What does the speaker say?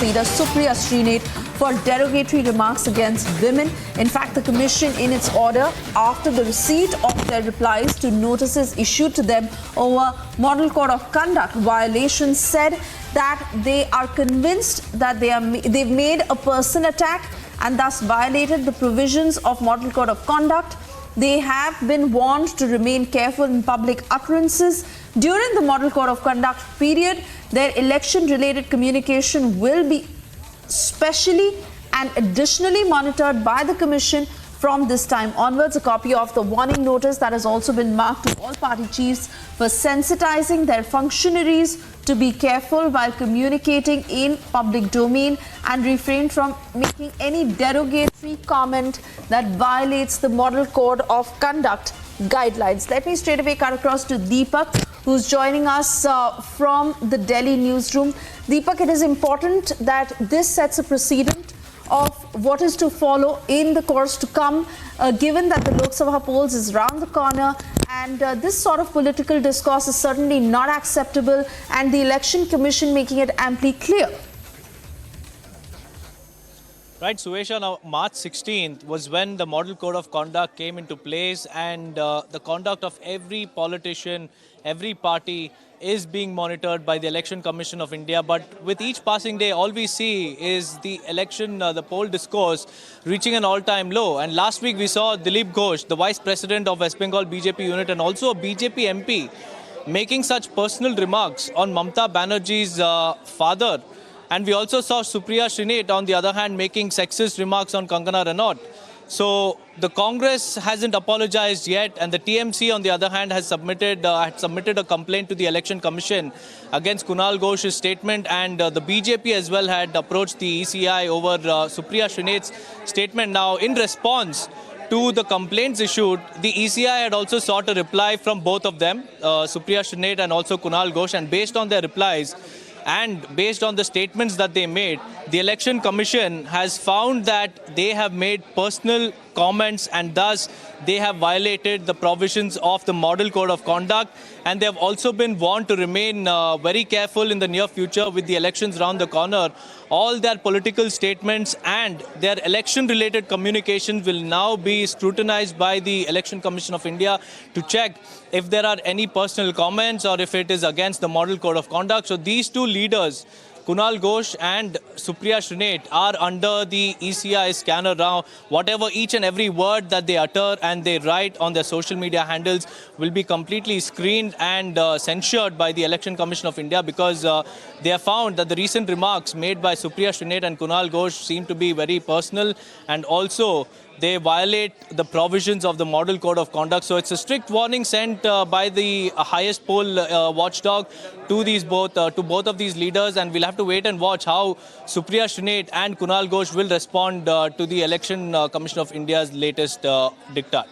leader Supriya Shrinate for derogatory remarks against women. In fact, the Commission, in its order, after the receipt of their replies to notices issued to them over Model Code of Conduct violations, said that they are convinced that they've made a person attack and thus violated the provisions of Model Code of Conduct. They have been warned to remain careful in public utterances. During the Model Code of Conduct period, their election-related communication will be specially and additionally monitored by the Commission from this time onwards. A copy of the warning notice that has also been marked to all party chiefs for sensitizing their functionaries to be careful while communicating in public domain and refrain from making any derogatory comment that violates the Model Code of Conduct guidelines. Let me straight away cut across to Deepak, who's joining us from the Delhi newsroom. Deepak, it is important that this sets a precedent of what is to follow in the course to come, given that the Lok Sabha polls is round the corner, and this sort of political discourse is certainly not acceptable, and the Election Commission making it amply clear. Right, Suesha, now March 16th was when the Model Code of Conduct came into place, and the conduct of every politician, every party is being monitored by the Election Commission of India. But with each passing day, all we see is the election, the poll discourse reaching an all-time low. And last week we saw Dilip Ghosh, the Vice President of West Bengal BJP unit and also a BJP MP, making such personal remarks on Mamata Banerjee's father. And we also saw Supriya Shrinate, on the other hand, making sexist remarks on Kangana Ranaut. So the Congress hasn't apologized yet, and the TMC, on the other hand, has submitted a complaint to the Election Commission against Kunal Ghosh's statement, and the BJP as well had approached the ECI over Supriya Shrinate's statement. Now, in response to the complaints issued, the ECI had also sought a reply from both of them, Supriya Shrinate and also Kunal Ghosh, and based on their replies, and based on the statements that they made, the Election Commission has found that they have made personal comments and thus they have violated the provisions of the Model Code of Conduct, and they have also been warned to remain very careful in the near future with the elections around the corner. All their political statements and their election-related communications will now be scrutinized by the Election Commission of India to check if there are any personal comments or if it is against the Model Code of Conduct. So these two leaders, Kunal Ghosh and Supriya Shrinate, are under the ECI scanner now. Whatever each and every word that they utter and they write on their social media handles will be completely screened and censured by the Election Commission of India, because they have found that the recent remarks made by Supriya Shrinate and Kunal Ghosh seem to be very personal, and also they violate the provisions of the Model Code of Conduct. So it's a strict warning sent by the highest poll watchdog to both of these leaders, and we'll have to wait and watch how Supriya Shrinate and Kunal Ghosh will respond to the Election Commission of India's latest diktat.